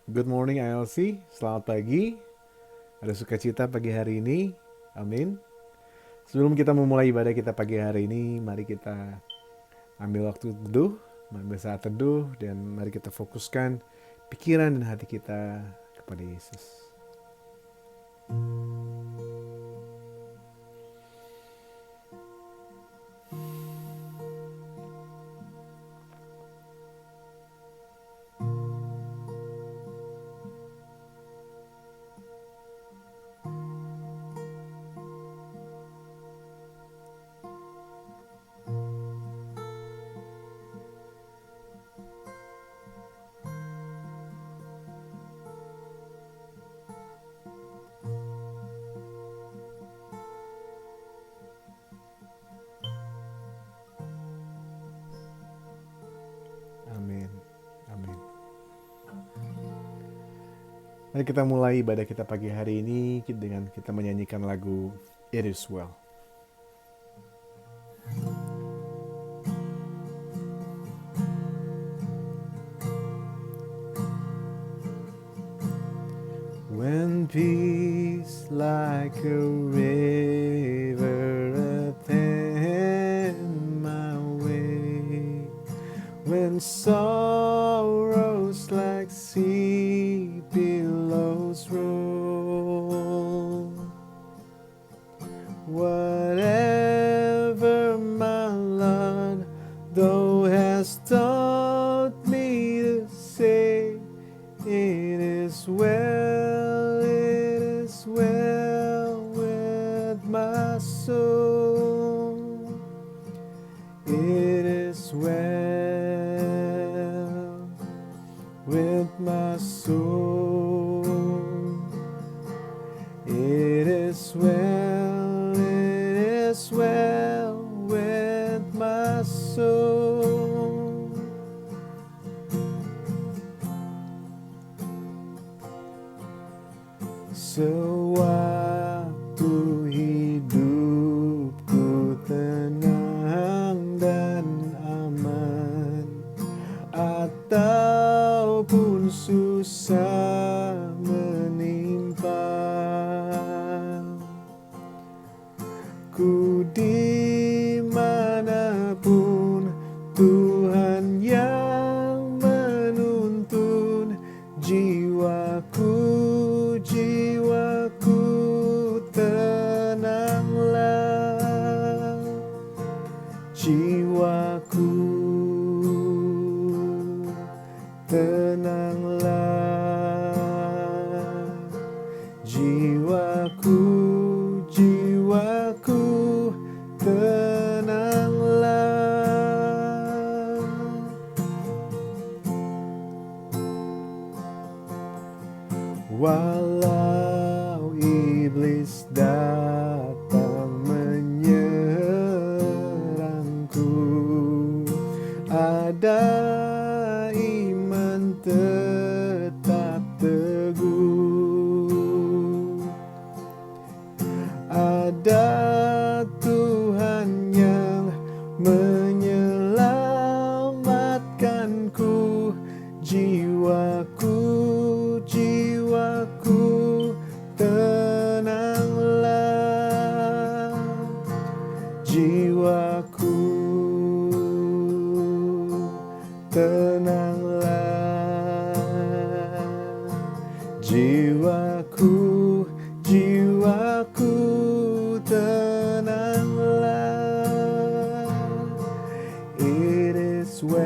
Good morning ILC, selamat pagi. Ada sukacita pagi hari ini, amin. Sebelum kita memulai ibadah kita pagi hari ini, mari kita ambil waktu teduh, ambil saat teduh, dan mari kita fokuskan pikiran dan hati kita kepada Yesus. Amin, amin. Mari kita mulai ibadah kita pagi hari ini dengan kita menyanyikan lagu It Is Well. When peace like a river attend my way, when sorrows like sea billows roll, whatever my Lord thou hast taught me to say, it is well with my soul. It is well with my soul. It is well with my soul. Sewaktu hidupku tenang dan aman, ataupun susah menimpa, ku dimanapun Tuhan yang menuntun jiwaku, tenanglah jiwaku, tenanglah jiwaku, tenanglah. Walau iblis datang menyerangku, ada iman tetap teguh. Ada Tuhan yang menyelamatkanku, jiwaku, tenanglah jiwaku, tenanglah jiwaku, tenanglah. It is well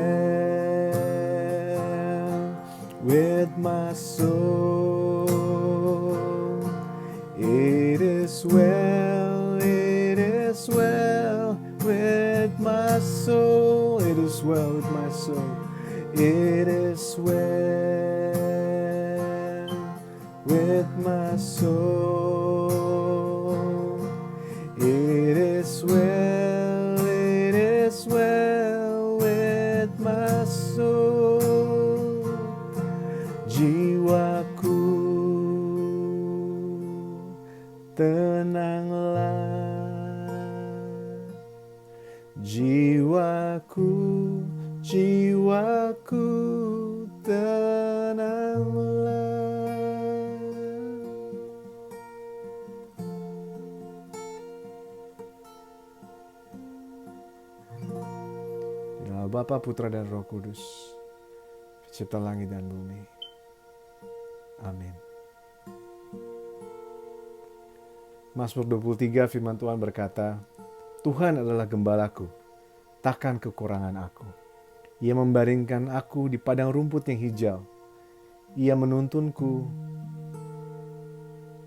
with my soul. It is well with my soul. It is well with my soul. It is well with my soul. It is well with my soul. Jiwaku, tenanglah jiwaku, tenanglah. Nama Bapa, Putra, dan Roh Kudus, pencipta langit dan bumi. Amin. Mazmur 23 firman Tuhan berkata, Tuhan adalah gembalaku, takkan kekurangan aku. Ia membaringkan aku di padang rumput yang hijau. Ia menuntunku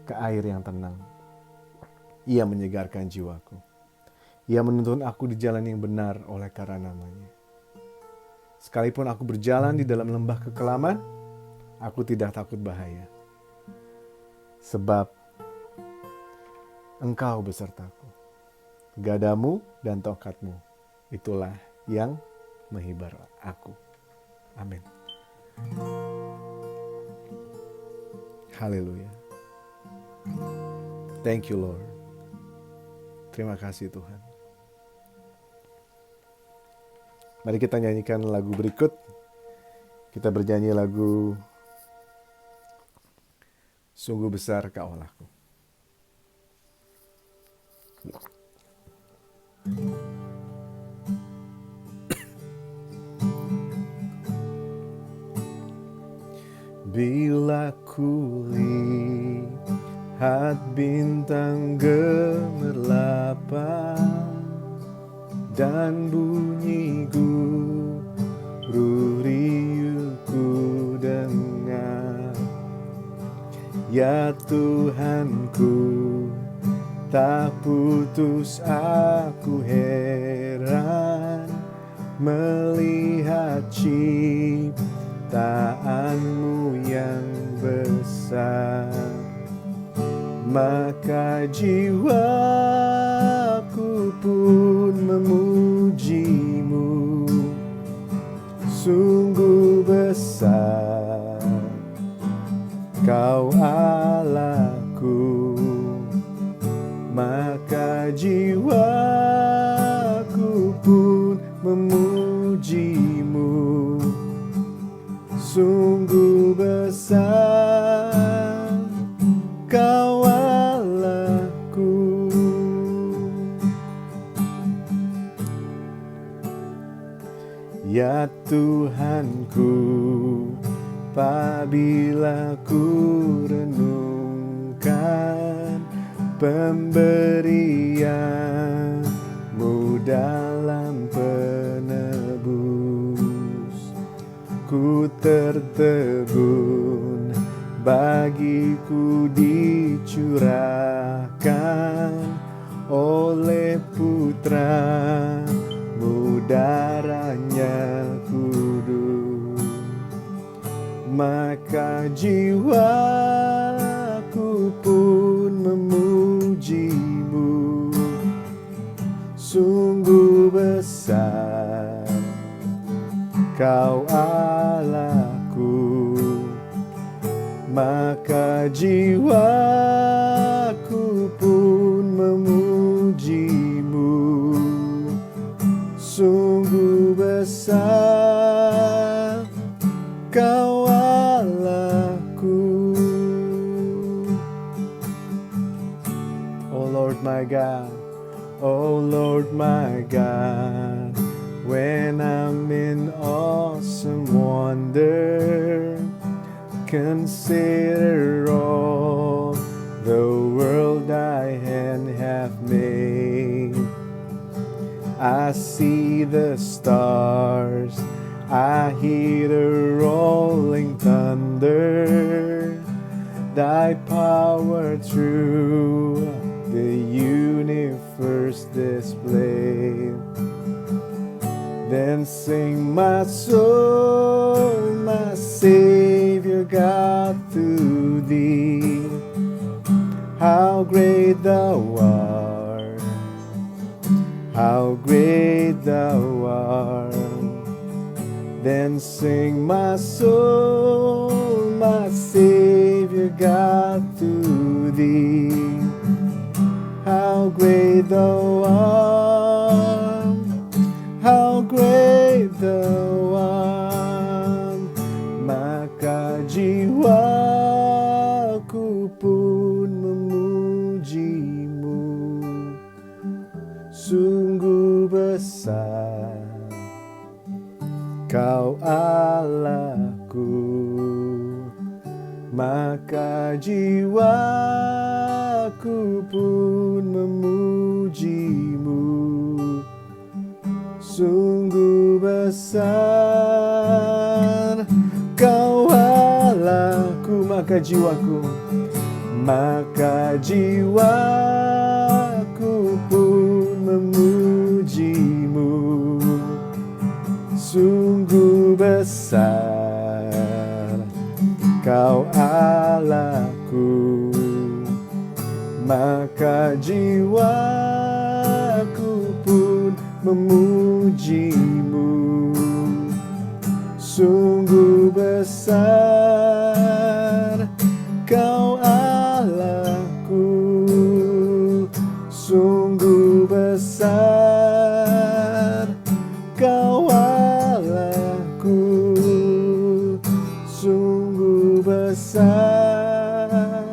ke air yang tenang. Ia menyegarkan jiwaku. Ia menuntun aku di jalan yang benar oleh karena namanya. Sekalipun aku berjalan di dalam lembah kekelaman, aku tidak takut bahaya. Sebab Engkau besertaku. Gadamu dan tongkatmu, itulah yang menghibur aku. Amin. Haleluya. Thank you, Lord. Terima kasih Tuhan. Mari kita nyanyikan lagu berikut. Kita bernyanyi lagu Sungguh Besar Kau Allahku. Bila ku lihat bintang gemerlapan dan bunyi guru riuhku dengar, ya Tuhanku, tak putus aku heran melihat ciptaanmu yang besar. Maka jiwaku pun memujimu, sungguh besar Kau Allahku. Maka jiwaku pun memujimu, sungguh besar Kau Allahku. Ya Tuhanku, apabila ku renungkan pemberian-Mu dalam penebus, ku tertegun bagiku dicurahkan oleh Putra-Mu darahnya kudus. Maka jiwaku pun memujimu, sungguh besar Kau Allahku. Maka jiwaku pun memujimu, sungguh besar Kau Allahku. Oh Lord my God, oh Lord my God, when I'm in awesome wonder, consider all the world thy hand hath made. I see the stars, I hear the rolling thunder, thy power through the universe display. Then sing my soul, my Savior God, to thee. How great thou art, how great thou art. Then sing my soul, my Savior God, to thee. How great thou art, how great thou art. Maka jiwaku pun memujimu, sungguh besar Kau Allahku, maka jiwaku pun memujimu. Sungguh besar Kau Allahku, maka jiwaku pun memujimu. Sungguh besar Kau Allahku, maka jiwaku pun memujimu. Sungguh besar Kau Allahku, sungguh besar Kau Allahku, sungguh besar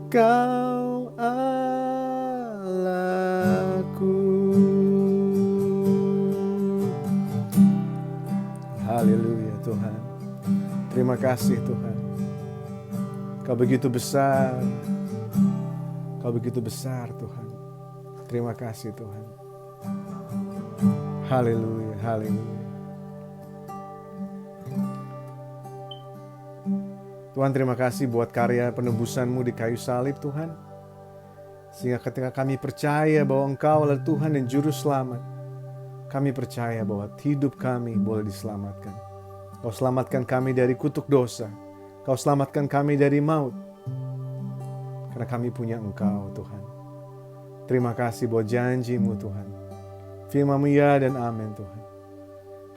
Kau Allahku. Haleluya Tuhan. Terima kasih Tuhan. Kau begitu besar. Kau begitu besar Tuhan. Terima kasih Tuhan. Haleluya, haleluya. Tuhan, terima kasih buat karya penebusan-Mu di kayu salib Tuhan. Sehingga ketika kami percaya bahwa Engkau adalah Tuhan dan Juru Selamat, kami percaya bahwa hidup kami boleh diselamatkan. Kau selamatkan kami dari kutuk dosa. Kau selamatkan kami dari maut. Karena kami punya Engkau Tuhan. Terima kasih buat janji-Mu Tuhan. Firman-Mu ya dan amin Tuhan.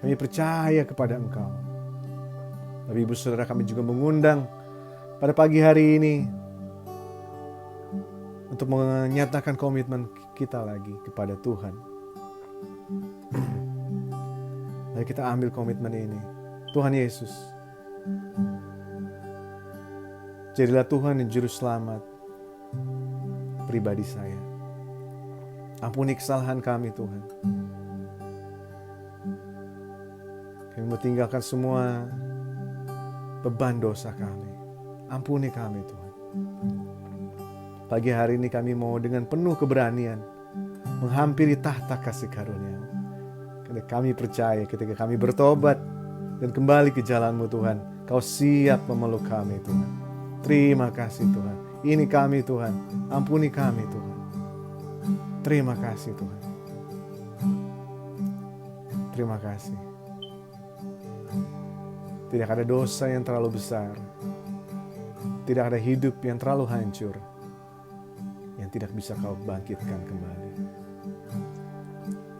Kami percaya kepada Engkau. Tapi ibu saudara, kami juga mengundang pada pagi hari ini untuk menyatakan komitmen kita lagi kepada Tuhan. Mari kita ambil komitmen ini. Tuhan Yesus, jadilah Tuhan dan Juru Selamat pribadi saya. Ampuni kesalahan kami Tuhan. Kami mau tinggalkan semua beban dosa kami. Ampuni kami Tuhan. Pagi hari ini kami mau dengan penuh keberanian menghampiri tahta kasih karunia. Karena kami percaya ketika kami bertobat dan kembali ke jalan-Mu Tuhan, Kau siap memeluk kami Tuhan. Terima kasih Tuhan. Ini kami Tuhan. Ampuni kami Tuhan. Terima kasih Tuhan. Terima kasih. Tidak ada dosa yang terlalu besar. Tidak ada hidup yang terlalu hancur yang tidak bisa Kau bangkitkan kembali.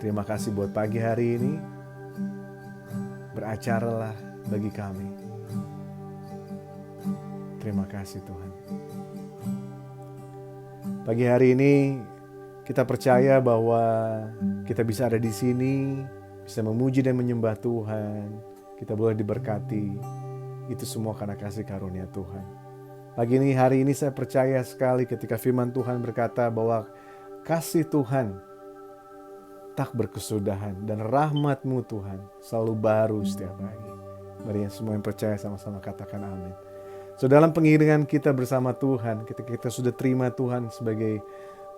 Terima kasih buat pagi hari ini. Beracaralah bagi kami. Terima kasih Tuhan. Pagi hari ini kita percaya bahwa kita bisa ada di sini, bisa memuji dan menyembah Tuhan. Kita boleh diberkati. Itu semua karena kasih karunia Tuhan. Pagi ini, hari ini saya percaya sekali ketika firman Tuhan berkata bahwa kasih Tuhan tak berkesudahan dan rahmat-Mu Tuhan selalu baru setiap pagi. Mari semua yang percaya sama-sama katakan amin. So dalam pengiringan kita bersama Tuhan, ketika kita sudah terima Tuhan sebagai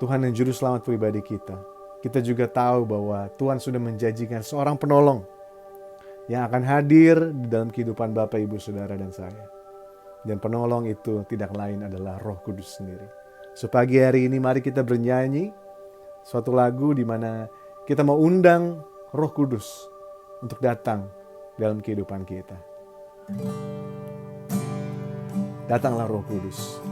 Tuhan dan Juru Selamat pribadi kita, kita juga tahu bahwa Tuhan sudah menjanjikan seorang penolong yang akan hadir di dalam kehidupan Bapak, Ibu, Saudara, dan saya. Dan penolong itu tidak lain adalah Roh Kudus sendiri. So pagi hari ini mari kita bernyanyi suatu lagu di mana kita mau undang Roh Kudus untuk datang dalam kehidupan kita. Datanglah Roh Kudus.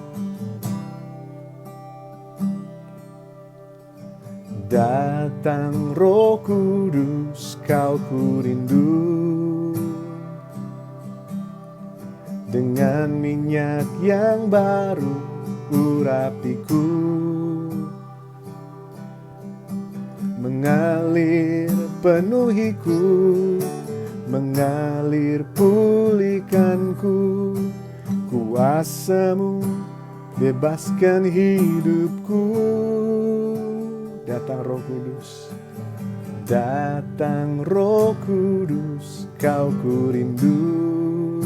Datang Roh Kudus, Kau ku rindu. Dengan minyak yang baru urapiku, mengalir penuhiku, mengalir pulihkanku. Kuasa-Mu bebaskan hidupku. Datang Roh Kudus, Datang Roh Kudus, kau ku rindu.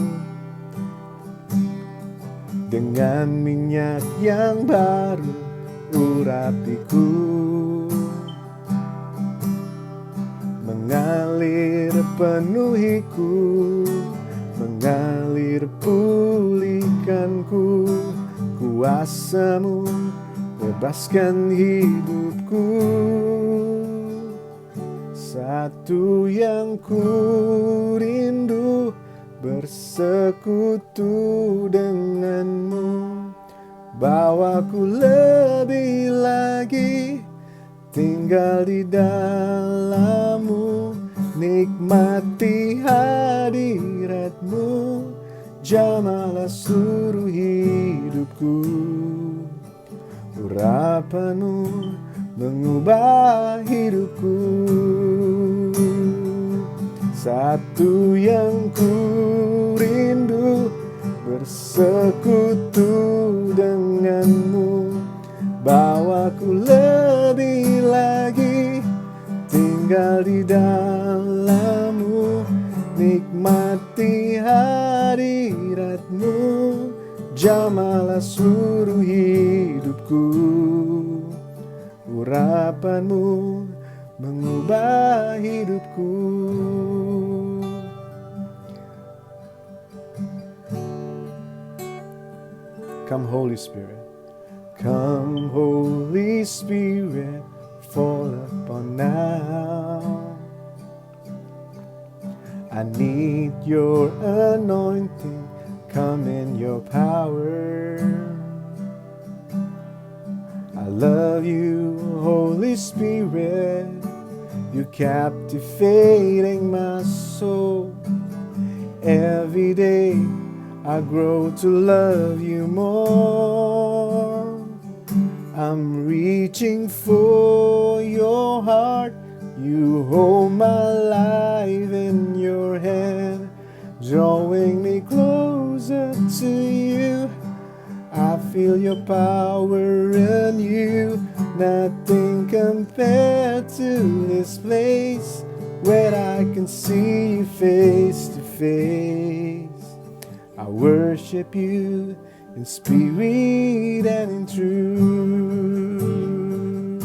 Dengan minyak yang baru urapiku, mengalir penuhiku, mengalir pulihkanku. Kuasamu bebaskan hidupku. Satu yang ku rindu, bersekutu denganmu. Bawaku lebih lagi tinggal di dalammu. Nikmati hadiratmu, jamahlah seluruh hidupku. Urapanmu mengubah hidupku. Satu yang ku rindu, bersekutu denganmu. Bawaku lebih lagi tinggal di dalammu. Nikmati hadiratmu, jamahlah seluruh hidupku. Urapanmu mengubah hidupku. Come Holy Spirit, come Holy Spirit, fall upon now. I need your anointing, come in your power. I love you, Holy Spirit, you're captivating my soul. Every day I grow to love you more. I'm reaching for your heart, you hold my life in your hand, drawing me closer to you. I feel your power in you, nothing compared to this place where I can see you face to face. I worship you in spirit and in truth.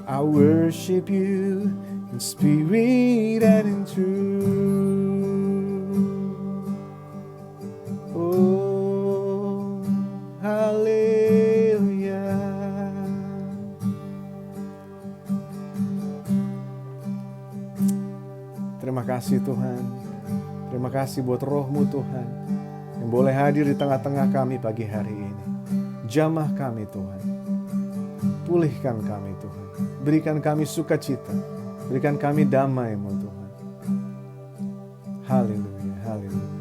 I worship you in spirit and in truth. Oh, hallelujah. Terima kasih Tuhan. Terima kasih buat roh-Mu Tuhan, yang boleh hadir di tengah-tengah kami pagi hari ini. Jamah kami Tuhan, pulihkan kami Tuhan, berikan kami sukacita, berikan kami damai-Mu Tuhan. Haleluya, haleluya.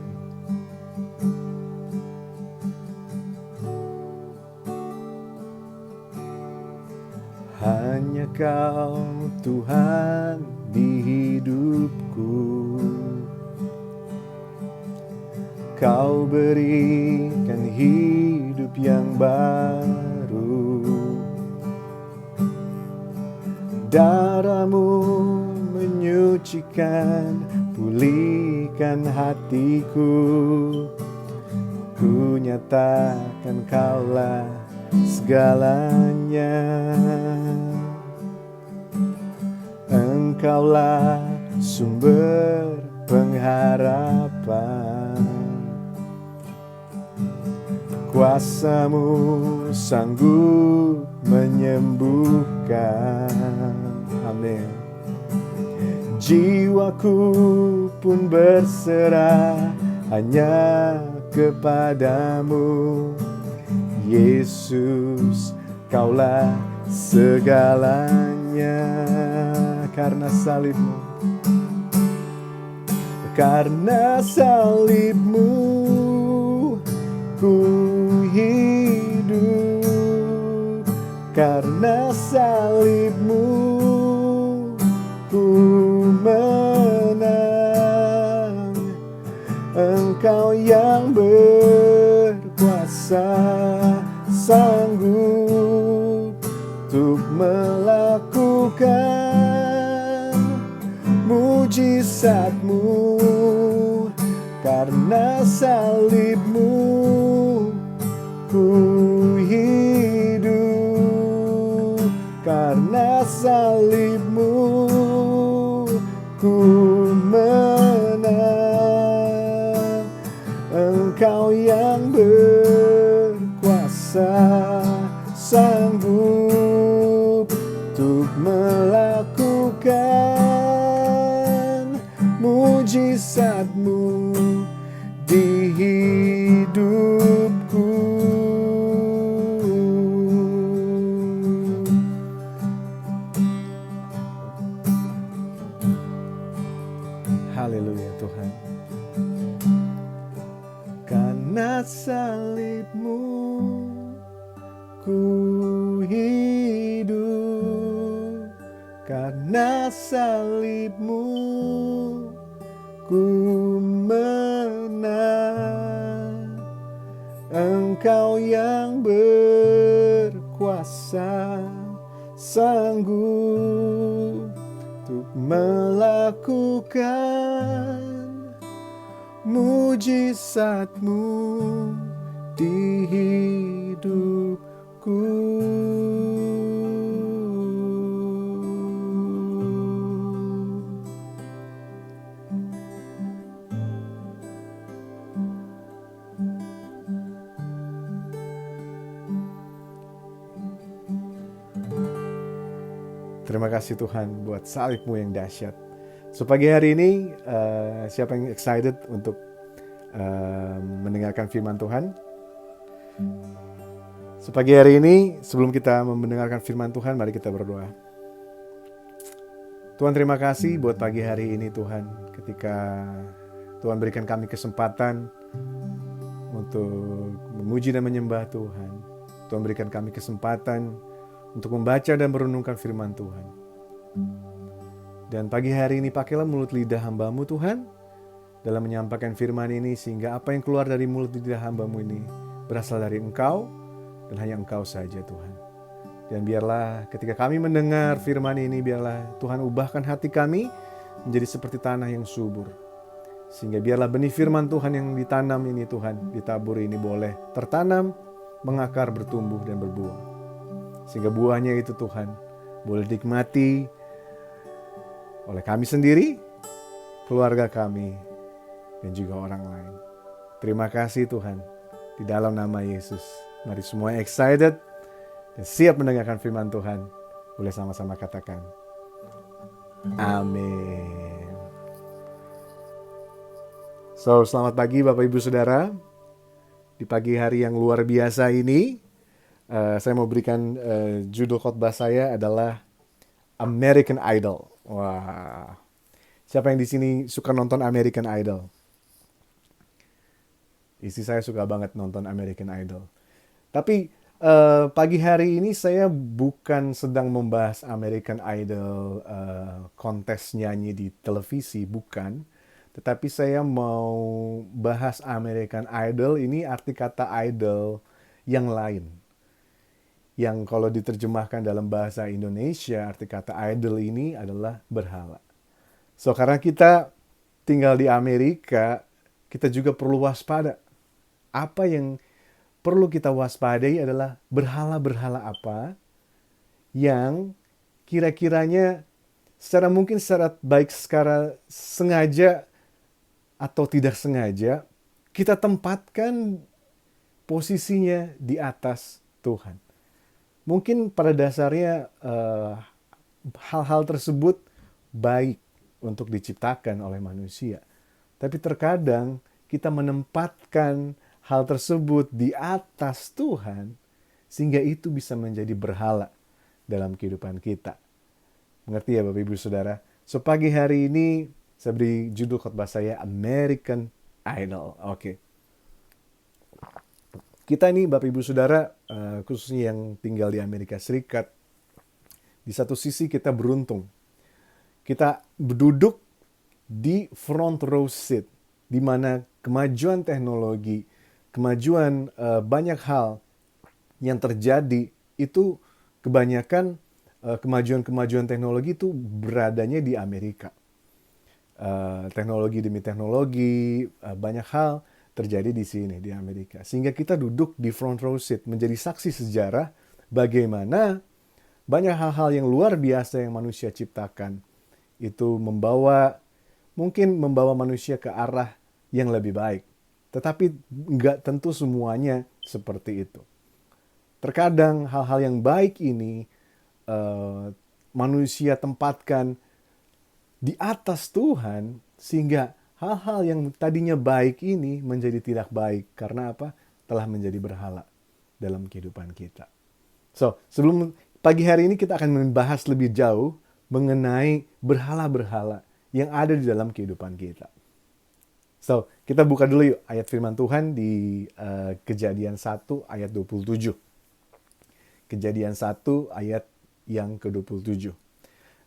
Hanya Kau Tuhan di hidupku. Kau berikan hidup yang baru. Darah-Mu menyucikan, pulihkan hatiku. Ku nyatakan Kaulah segalanya. Engkaulah sumber pengharapan. Kuasa-Mu sanggup menyembuhkan. Amin. Jiwaku pun berserah hanya kepadamu. Yesus, Kaulah segalanya. Karena salib-Mu, karena salib-Mu ku hidup. Karena salib-Mu ku menang. Engkau yang berkuasa, sanggup untuk melakukan mujizatmu, karena salibmu ku hidup, karena salibmu ku menang. Engkau yang berkuasa, sanggup untuk melakukan mujizatmu di hidupku. Haleluya Tuhan. Karena salibmu ku hidup, karena salibmu ku menang. Engkau yang berkuasa, sanggup untuk melakukan mujizatmu di hidupku. Terima kasih Tuhan buat salib-Mu yang dahsyat. So pagi hari ini, siapa yang excited untuk mendengarkan firman Tuhan? So pagi hari ini, sebelum kita mendengarkan firman Tuhan, mari kita berdoa. Tuhan, terima kasih buat pagi hari ini Tuhan, ketika Tuhan berikan kami kesempatan untuk memuji dan menyembah Tuhan. Tuhan berikan kami kesempatan untuk membaca dan merenungkan firman Tuhan. Dan pagi hari ini pakailah mulut lidah hamba-Mu Tuhan dalam menyampaikan firman ini, sehingga apa yang keluar dari mulut lidah hamba-Mu ini berasal dari Engkau dan hanya Engkau saja Tuhan. Dan biarlah ketika kami mendengar firman ini, biarlah Tuhan ubahkan hati kami menjadi seperti tanah yang subur. Sehingga biarlah benih firman Tuhan yang ditanam ini Tuhan, ditabur ini boleh tertanam, mengakar, bertumbuh dan berbuah. Sehingga buahnya itu Tuhan boleh dinikmati oleh kami sendiri, keluarga kami, dan juga orang lain. Terima kasih Tuhan, di dalam nama Yesus. Mari semua excited dan siap mendengarkan firman Tuhan. Boleh sama-sama katakan, amin. So, selamat pagi Bapak Ibu Saudara. Di pagi hari yang luar biasa ini, saya mau berikan judul khotbah saya adalah American Idol. Wah, siapa yang di sini suka nonton American Idol? Istri saya suka banget nonton American Idol. Tapi pagi hari ini saya bukan sedang membahas American Idol kontes nyanyi di televisi, bukan. Tetapi saya mau bahas American Idol, ini arti kata idol yang lain. Yang kalau diterjemahkan dalam bahasa Indonesia, arti kata idol ini adalah berhala. So, karena kita tinggal di Amerika, kita juga perlu waspada. Apa yang perlu kita waspadai adalah berhala-berhala apa yang kira-kiranya secara baik secara sengaja atau tidak sengaja, kita tempatkan posisinya di atas Tuhan. Mungkin pada dasarnya hal-hal tersebut baik untuk diciptakan oleh manusia. Tapi terkadang kita menempatkan hal tersebut di atas Tuhan sehingga itu bisa menjadi berhala dalam kehidupan kita. Mengerti ya Bapak Ibu Saudara? So pagi hari ini saya beri judul khotbah saya American Idol. Oke. Kita ini Bapak Ibu Saudara, khususnya yang tinggal di Amerika Serikat, di satu sisi kita beruntung. Kita duduk di front row seat, di mana kemajuan teknologi, kemajuan banyak hal yang terjadi itu kebanyakan kemajuan-kemajuan teknologi itu beradanya di Amerika. teknologi demi teknologi, banyak hal terjadi di sini di Amerika. Sehingga kita duduk di front row seat menjadi saksi sejarah bagaimana banyak hal-hal yang luar biasa yang manusia ciptakan itu mungkin membawa manusia ke arah yang lebih baik. Tetapi nggak tentu semuanya seperti itu. Terkadang hal-hal yang baik ini manusia tempatkan di atas Tuhan sehingga hal-hal yang tadinya baik ini menjadi tidak baik. Karena apa? Telah menjadi berhala dalam kehidupan kita. So, sebelum pagi hari ini kita akan membahas lebih jauh mengenai berhala-berhala yang ada di dalam kehidupan kita. So, kita buka dulu yuk ayat firman Tuhan di Kejadian 1 ayat 27. Kejadian 1 ayat yang ke-27.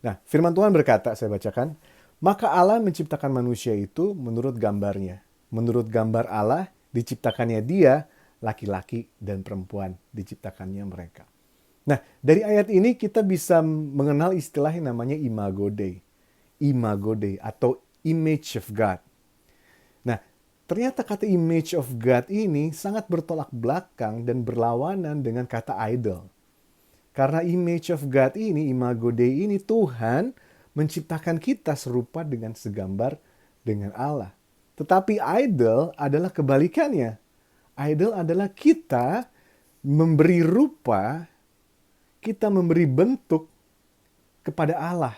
Nah, firman Tuhan berkata, saya bacakan, maka Allah menciptakan manusia itu menurut gambarnya. Menurut gambar Allah, diciptakannya dia, laki-laki dan perempuan, diciptakannya mereka. Nah, dari ayat ini kita bisa mengenal istilah yang namanya Imago Dei. Imago Dei atau image of God. Nah, ternyata kata image of God ini sangat bertolak belakang dan berlawanan dengan kata idol. Karena image of God ini, Imago Dei ini, Tuhan menciptakan kita serupa dengan segambar dengan Allah. Tetapi idol adalah kebalikannya. Idol adalah kita memberi rupa, kita memberi bentuk kepada Allah.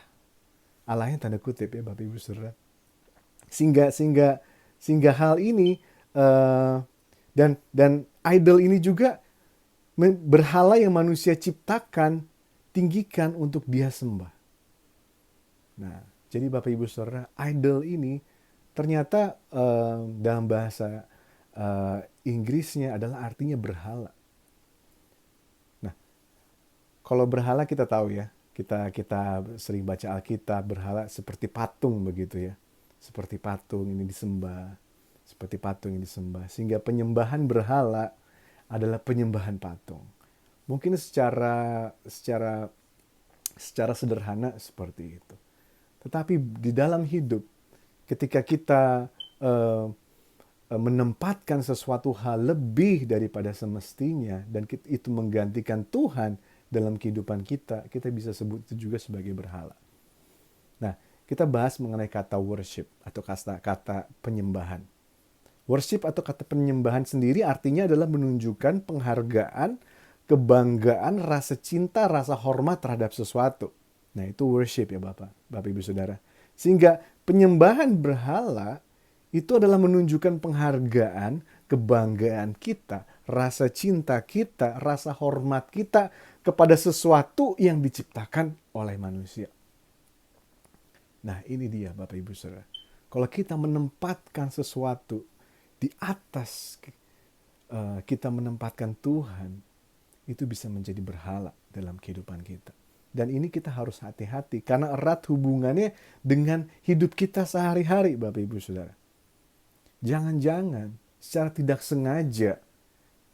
Allah yang tanda kutip ya Bapak Ibu Saudara. Sehingga hal ini dan idol ini juga berhala yang manusia ciptakan, tinggikan untuk dia sembah. Nah, jadi Bapak Ibu Saudara, idol ini ternyata dalam bahasa Inggrisnya adalah artinya berhala. Nah, kalau berhala kita tahu ya, kita sering baca Alkitab, berhala seperti patung begitu ya. Seperti patung ini disembah, seperti patung ini disembah. Sehingga penyembahan berhala adalah penyembahan patung. Mungkin secara sederhana seperti itu. Tetapi di dalam hidup, ketika kita menempatkan sesuatu hal lebih daripada semestinya dan itu menggantikan Tuhan dalam kehidupan kita, kita bisa sebut itu juga sebagai berhala. Nah, kita bahas mengenai kata worship atau kata penyembahan. Worship atau kata penyembahan sendiri artinya adalah menunjukkan penghargaan, kebanggaan, rasa cinta, rasa hormat terhadap sesuatu. Nah, itu worship ya Bapak Ibu Saudara. Sehingga penyembahan berhala itu adalah menunjukkan penghargaan, kebanggaan kita, rasa cinta kita, rasa hormat kita kepada sesuatu yang diciptakan oleh manusia. Nah, ini dia Bapak Ibu Saudara. Kalau kita menempatkan sesuatu di atas kita menempatkan Tuhan, itu bisa menjadi berhala dalam kehidupan kita. Dan ini kita harus hati-hati karena erat hubungannya dengan hidup kita sehari-hari, Bapak Ibu Saudara. Jangan-jangan secara tidak sengaja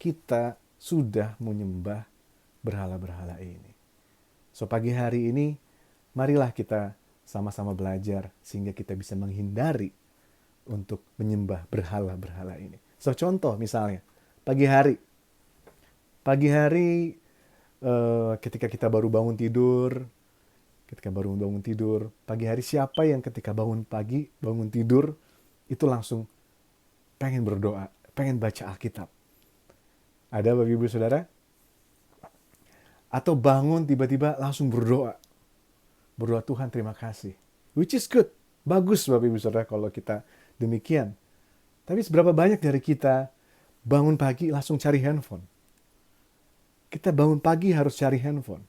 kita sudah menyembah berhala-berhala ini. So pagi hari ini, marilah kita sama-sama belajar sehingga kita bisa menghindari untuk menyembah berhala-berhala ini. So contoh misalnya, pagi hari ketika kita baru bangun tidur, pagi hari siapa yang ketika bangun tidur, itu langsung pengen berdoa, pengen baca Alkitab? Ada Bapak Ibu Saudara? Atau bangun tiba-tiba langsung berdoa. Berdoa Tuhan terima kasih. Which is good. Bagus Bapak Ibu Saudara kalau kita demikian. Tapi seberapa banyak dari kita bangun pagi langsung cari handphone? Kita bangun pagi harus cari handphone.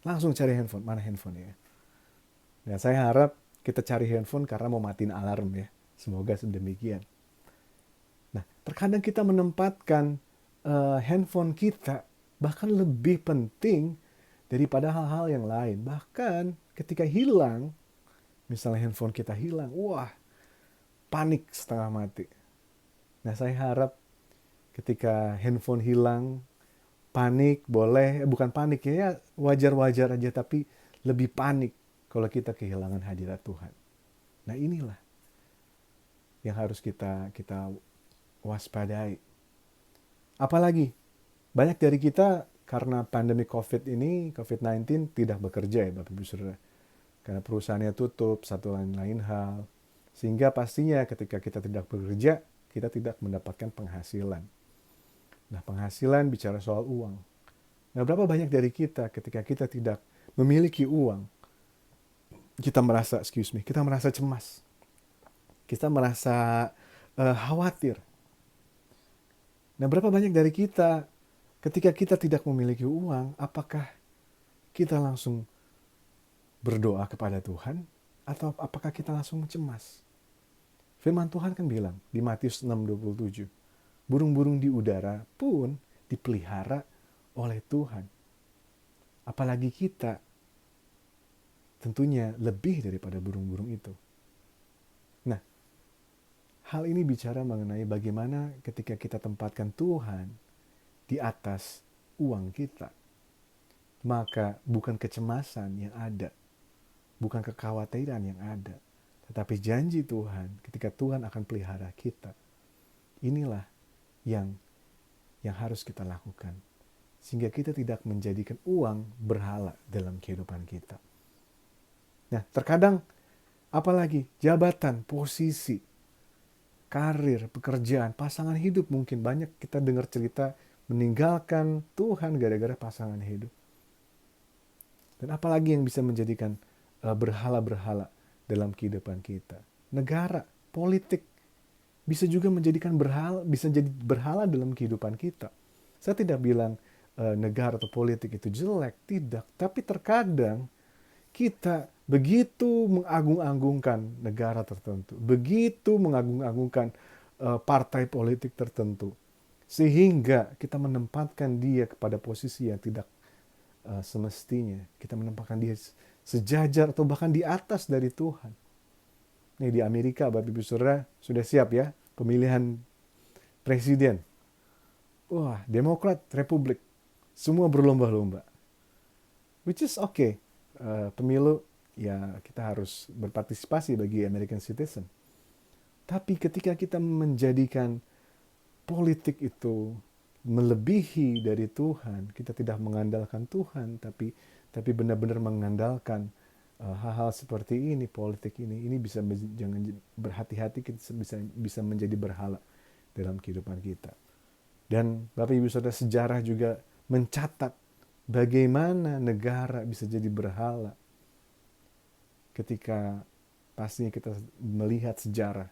Langsung cari handphone. Mana handphone ya? Dan saya harap kita cari handphone karena mau matiin alarm ya. Semoga sedemikian. Nah, terkadang kita menempatkan handphone kita bahkan lebih penting daripada hal-hal yang lain. Bahkan ketika hilang, misalnya handphone kita hilang, wah, panik setengah mati. Nah, saya harap ketika handphone hilang, panik boleh, bukan panik ya, wajar-wajar aja, tapi lebih panik kalau kita kehilangan hadirat Tuhan. Nah, inilah yang harus kita waspadai. Apalagi banyak dari kita karena pandemi COVID-19 tidak bekerja ya Bapak Ibu Saudara. Karena perusahaannya tutup, satu lain hal. Sehingga pastinya ketika kita tidak bekerja, kita tidak mendapatkan penghasilan. Nah, penghasilan bicara soal uang. Nah, berapa banyak dari kita ketika kita tidak memiliki uang, kita merasa cemas. Kita merasa khawatir. Nah, berapa banyak dari kita ketika kita tidak memiliki uang, apakah kita langsung berdoa kepada Tuhan atau apakah kita langsung cemas? Firman Tuhan kan bilang di Matius 6:27, burung-burung di udara pun dipelihara oleh Tuhan. Apalagi kita tentunya lebih daripada burung-burung itu. Nah, hal ini bicara mengenai bagaimana ketika kita tempatkan Tuhan di atas uang kita, maka bukan kecemasan yang ada, bukan kekhawatiran yang ada, tetapi janji Tuhan ketika Tuhan akan pelihara kita. Inilah yang harus kita lakukan. Sehingga kita tidak menjadikan uang berhala dalam kehidupan kita. Nah, terkadang apalagi jabatan, posisi, karir, pekerjaan, pasangan hidup, mungkin banyak kita dengar cerita meninggalkan Tuhan gara-gara pasangan hidup. Dan apalagi yang bisa menjadikan berhala-berhala dalam kehidupan kita. Negara, politik, bisa juga menjadikan berhala, bisa jadi berhala dalam kehidupan kita. Saya tidak bilang negara atau politik itu jelek, tidak. Tapi terkadang kita begitu mengagung-agungkan negara tertentu, begitu mengagung-agungkan partai politik tertentu, sehingga kita menempatkan dia kepada posisi yang tidak semestinya. Kita menempatkan dia sejajar atau bahkan di atas dari Tuhan. Nih di Amerika, Bapak Ibu Saudara, sudah siap ya pemilihan presiden. Wah, Demokrat, Republik, semua berlomba-lomba. Which is okay. Pemilu, ya kita harus berpartisipasi bagi American citizen. Tapi ketika kita menjadikan politik itu melebihi dari Tuhan, kita tidak mengandalkan Tuhan, tapi benar-benar mengandalkan hal-hal seperti ini, politik ini bisa, jangan berhati-hati, kita bisa menjadi berhala dalam kehidupan kita. Dan Bapak Ibu Saudara, sejarah juga mencatat bagaimana negara bisa jadi berhala. Ketika pastinya kita melihat sejarah,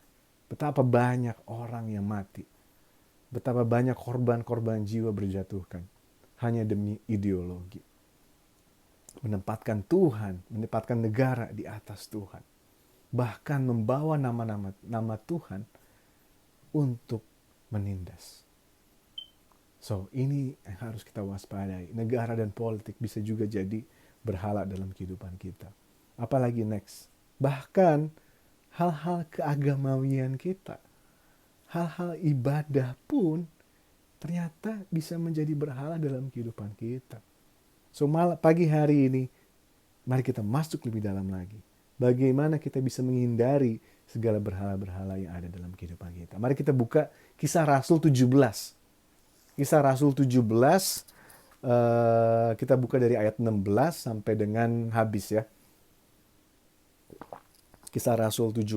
betapa banyak orang yang mati, betapa banyak korban-korban jiwa berjatuhkan hanya demi ideologi. Menempatkan Tuhan, menempatkan negara di atas Tuhan. Bahkan membawa nama Tuhan untuk menindas. So, ini yang harus kita waspadai. Negara dan politik bisa juga jadi berhala dalam kehidupan kita. Apalagi next. Bahkan hal-hal keagamawian kita, hal-hal ibadah pun ternyata bisa menjadi berhala dalam kehidupan kita. So, pagi hari ini, mari kita masuk lebih dalam lagi. Bagaimana kita bisa menghindari segala berhala-berhala yang ada dalam kehidupan kita. Mari kita buka Kisah Rasul 17. Kisah Rasul 17, kita buka dari ayat 16 sampai dengan habis ya. Kisah Rasul 17,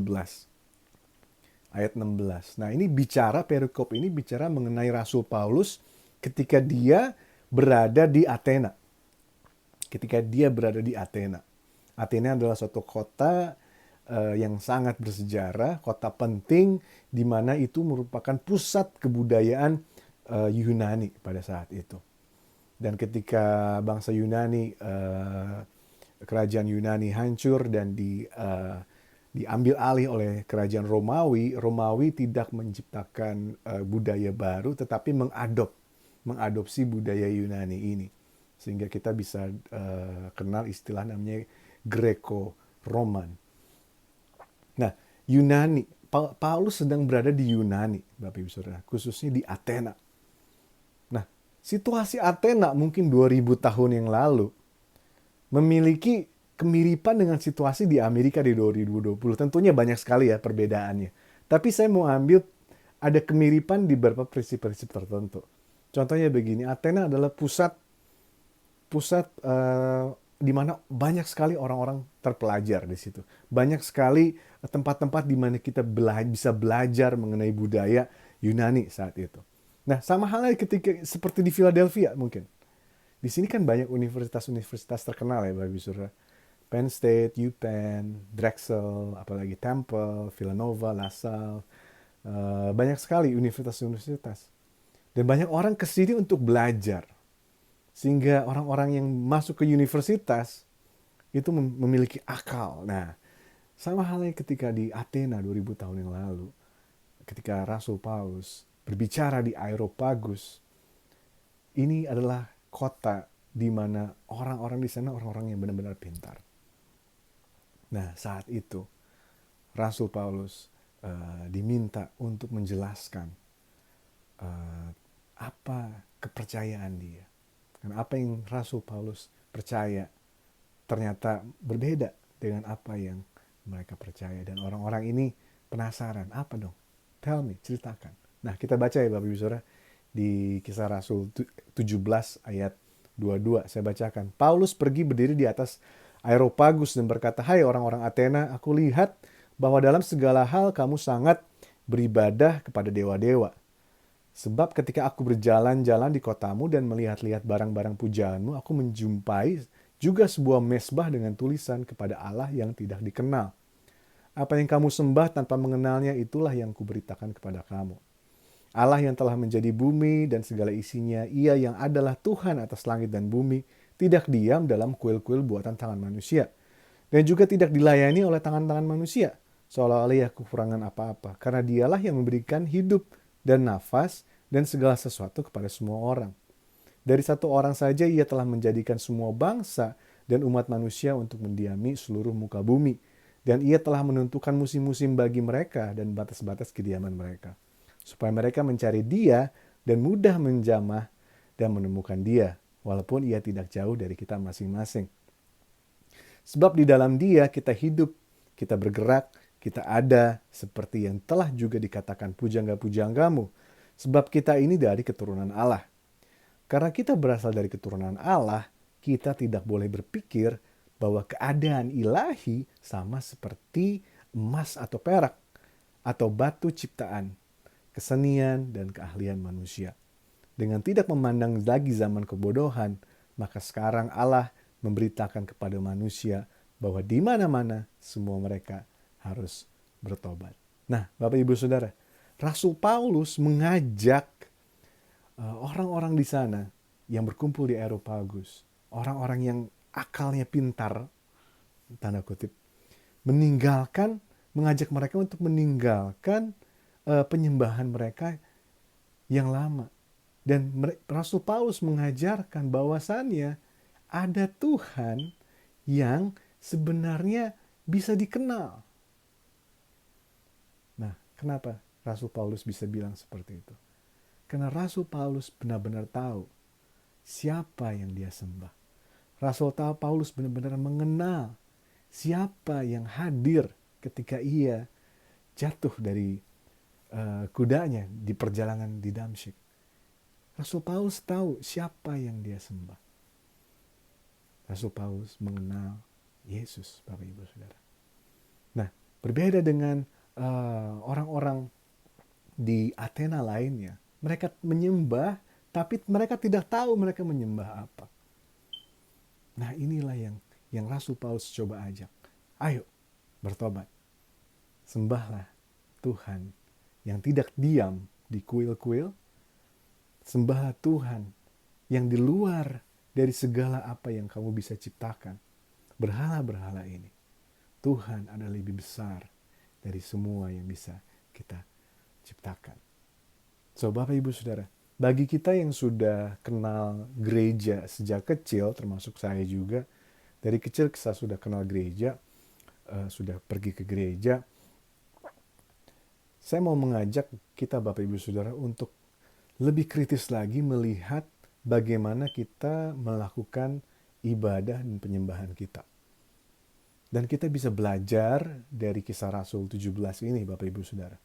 ayat 16. Nah, ini perikop ini bicara mengenai Rasul Paulus ketika dia berada di Athena. Athena adalah suatu kota yang sangat bersejarah, kota penting di mana itu merupakan pusat kebudayaan Yunani pada saat itu. Dan ketika bangsa Yunani, kerajaan Yunani hancur dan diambil alih oleh kerajaan Romawi tidak menciptakan budaya baru, tetapi mengadopsi budaya Yunani ini. Sehingga kita bisa kenal istilah namanya Greco-Roman. Nah, Yunani, Paulus sedang berada di Yunani, Bapak Ibu Saudara, khususnya di Athena. Nah, situasi Athena mungkin 2000 tahun yang lalu memiliki kemiripan dengan situasi di Amerika di 2020. Tentunya banyak sekali ya perbedaannya. Tapi saya mau ambil ada kemiripan di beberapa prinsip-prinsip tertentu. Contohnya begini, Athena adalah pusat pusat di mana banyak sekali orang-orang terpelajar di situ. Banyak sekali tempat-tempat di mana kita bisa belajar mengenai budaya Yunani saat itu. Nah, sama halnya ketika seperti di Philadelphia mungkin. Di sini kan banyak universitas-universitas terkenal ya, Bapak Ibu Saudara. Penn State, UPenn, Drexel, apalagi Temple, Villanova, LaSalle. Banyak sekali universitas-universitas. Dan banyak orang ke sini untuk belajar. Sehingga orang-orang yang masuk ke universitas itu memiliki akal. Nah, sama halnya ketika di Athena 2000 tahun yang lalu, ketika Rasul Paulus berbicara di Areopagus, ini adalah kota di mana orang-orang di sana orang-orang yang benar-benar pintar. Nah, saat itu Rasul Paulus diminta untuk menjelaskan apa kepercayaan dia. Dan apa yang Rasul Paulus percaya ternyata berbeda dengan apa yang mereka percaya. Dan orang-orang ini penasaran, apa dong? Tell me, ceritakan. Nah, kita baca ya Bapak Ibu Saudara di Kisah Rasul 17 ayat 22. Saya bacakan. Paulus pergi berdiri di atas Areopagus dan berkata, "Hai orang-orang Athena, aku lihat bahwa dalam segala hal kamu sangat beribadah kepada dewa-dewa. Sebab ketika aku berjalan-jalan di kotamu dan melihat-lihat barang-barang pujaanmu, aku menjumpai juga sebuah mesbah dengan tulisan kepada Allah yang tidak dikenal. Apa yang kamu sembah tanpa mengenalnya itulah yang kuberitakan kepada kamu. Allah yang telah menjadi bumi dan segala isinya, ia yang adalah Tuhan atas langit dan bumi, tidak diam dalam kuil-kuil buatan tangan manusia. Dan juga tidak dilayani oleh tangan-tangan manusia, seolah-olah ia kekurangan apa-apa. Karena dialah yang memberikan hidup dan nafas dan segala sesuatu kepada semua orang. Dari satu orang saja ia telah menjadikan semua bangsa dan umat manusia untuk mendiami seluruh muka bumi. Dan ia telah menentukan musim-musim bagi mereka dan batas-batas kediaman mereka. Supaya mereka mencari dia dan mudah menjamah dan menemukan dia. Walaupun ia tidak jauh dari kita masing-masing. Sebab di dalam dia kita hidup, kita bergerak, kita ada seperti yang telah juga dikatakan pujangga-pujanggamu. Sebab kita ini dari keturunan Allah. Karena kita berasal dari keturunan Allah, kita tidak boleh berpikir bahwa keadaan ilahi sama seperti emas atau perak, atau batu ciptaan, kesenian dan keahlian manusia. Dengan tidak memandang lagi zaman kebodohan, maka sekarang Allah memberitakan kepada manusia bahwa di mana-mana semua mereka harus bertobat. Nah, Bapak Ibu Saudara, Rasul Paulus mengajak orang-orang di sana yang berkumpul di Areopagus, orang-orang yang akalnya pintar, tanda kutip, mengajak mereka untuk meninggalkan penyembahan mereka yang lama. Dan Rasul Paulus mengajarkan bahwasannya ada Tuhan yang sebenarnya bisa dikenal. Nah, kenapa Rasul Paulus bisa bilang seperti itu? Karena Rasul Paulus benar-benar tahu siapa yang dia sembah. Rasul Paulus benar-benar mengenal siapa yang hadir ketika ia jatuh dari kudanya di perjalanan di Damsyik. Rasul Paulus tahu siapa yang dia sembah. Rasul Paulus mengenal Yesus, Bapak Ibu Saudara. Nah, berbeda dengan orang-orang di Athena lainnya. Mereka menyembah, tapi mereka tidak tahu mereka menyembah apa. Nah, inilah yang Rasul Paulus coba ajak. Ayo, bertobat. Sembahlah Tuhan yang tidak diam di kuil-kuil. Sembahlah Tuhan yang di luar dari segala apa yang kamu bisa ciptakan. Berhala-berhala ini. Tuhan adalah lebih besar dari semua yang bisa kita ciptakan. So, Bapak Ibu Saudara, bagi kita yang sudah kenal gereja sejak kecil, termasuk saya juga, dari kecil saya sudah kenal gereja, sudah pergi ke gereja, saya mau mengajak kita Bapak Ibu Saudara untuk lebih kritis lagi melihat bagaimana kita melakukan ibadah dan penyembahan kita. Dan kita bisa belajar dari Kisah Rasul 17 ini Bapak Ibu Saudara.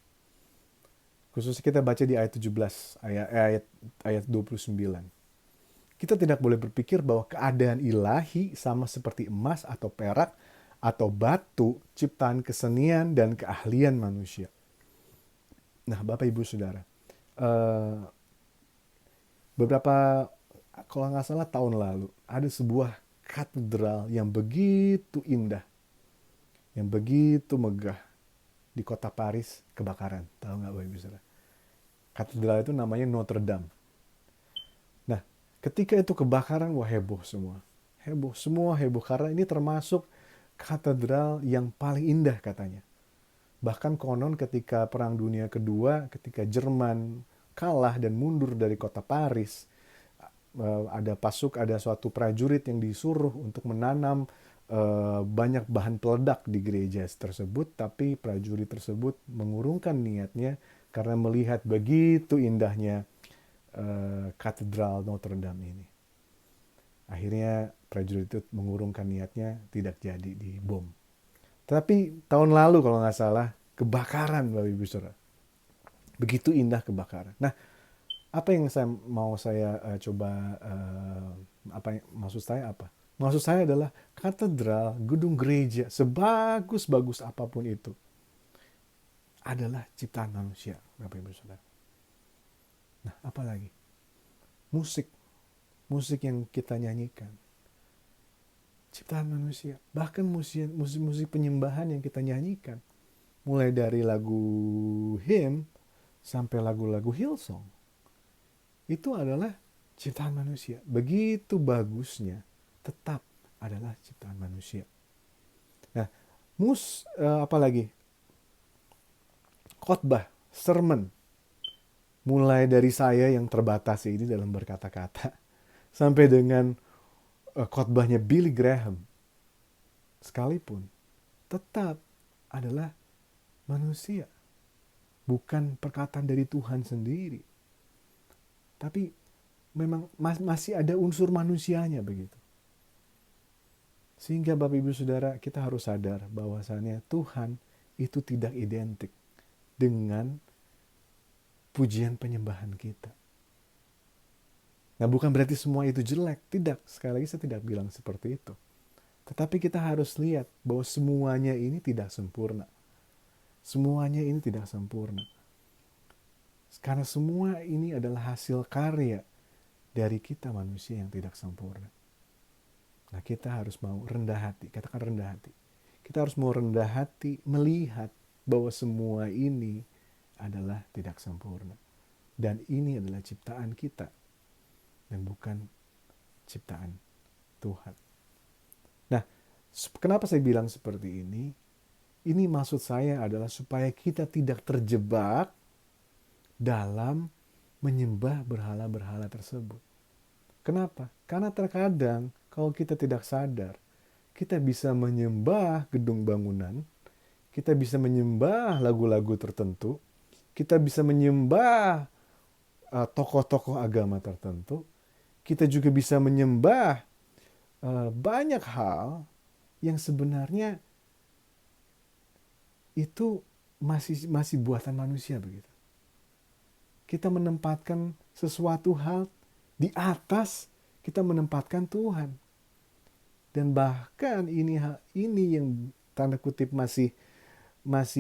Khususnya kita baca di ayat 17, ayat 29. Kita tidak boleh berpikir bahwa keadaan ilahi sama seperti emas atau perak atau batu, ciptaan kesenian dan keahlian manusia. Nah, Bapak Ibu Saudara, eh, beberapa, kalau nggak salah tahun lalu, ada sebuah katedral yang begitu indah, yang begitu megah di kota Paris kebakaran. Tahu nggak Bapak Ibu Saudara? Katedral itu namanya Notre Dame. Nah, ketika itu kebakaran, wah heboh semua. Heboh, semua heboh karena ini termasuk katedral yang paling indah katanya. Bahkan konon ketika Perang Dunia Kedua, ketika Jerman kalah dan mundur dari kota Paris, ada suatu prajurit yang disuruh untuk menanam banyak bahan peledak di gereja tersebut, tapi prajurit tersebut mengurungkan niatnya karena melihat begitu indahnya katedral Notre Dame ini. Akhirnya prajurit itu mengurungkan niatnya, tidak jadi dibom. Tapi tahun lalu kalau nggak salah, kebakaran Bapak Ibu Saudara. Begitu indah kebakaran. Nah, apa yang saya coba, maksud saya apa? Maksud saya adalah katedral, gedung gereja, sebagus-bagus apapun itu, adalah ciptaan manusia, Bapak Ibu Saudara. Nah, apalagi? Musik, musik yang kita nyanyikan, ciptaan manusia. Bahkan musik-musik penyembahan yang kita nyanyikan, mulai dari lagu hymn sampai lagu-lagu Hillsong, itu adalah ciptaan manusia. Begitu bagusnya, tetap adalah ciptaan manusia. Nah, apalagi? Khotbah, sermon, mulai dari saya yang terbatas ini dalam berkata-kata, sampai dengan khotbahnya Billy Graham, sekalipun, tetap adalah manusia. Bukan perkataan dari Tuhan sendiri. Tapi memang masih ada unsur manusianya begitu. Sehingga Bapak Ibu Saudara, kita harus sadar bahwasannya Tuhan itu tidak identik dengan pujian penyembahan kita. Nah, bukan berarti semua itu jelek. Tidak, sekali lagi saya tidak bilang seperti itu. Tetapi kita harus lihat bahwa semuanya ini tidak sempurna. Semuanya ini tidak sempurna. Karena semua ini adalah hasil karya dari kita manusia yang tidak sempurna. Nah, kita harus mau rendah hati, katakan rendah hati. Kita harus mau rendah hati melihat bahwa semua ini adalah tidak sempurna. Dan ini adalah ciptaan kita dan bukan ciptaan Tuhan. Nah, kenapa saya bilang seperti ini? Ini maksud saya adalah supaya kita tidak terjebak dalam menyembah berhala-berhala tersebut. Kenapa? Karena terkadang kalau kita tidak sadar, kita bisa menyembah gedung bangunan, kita bisa menyembah lagu-lagu tertentu, kita bisa menyembah tokoh-tokoh agama tertentu, kita juga bisa menyembah banyak hal yang sebenarnya itu masih buatan manusia begitu. Kita menempatkan sesuatu hal di atas, kita menempatkan Tuhan. Dan bahkan ini yang tanda kutip masih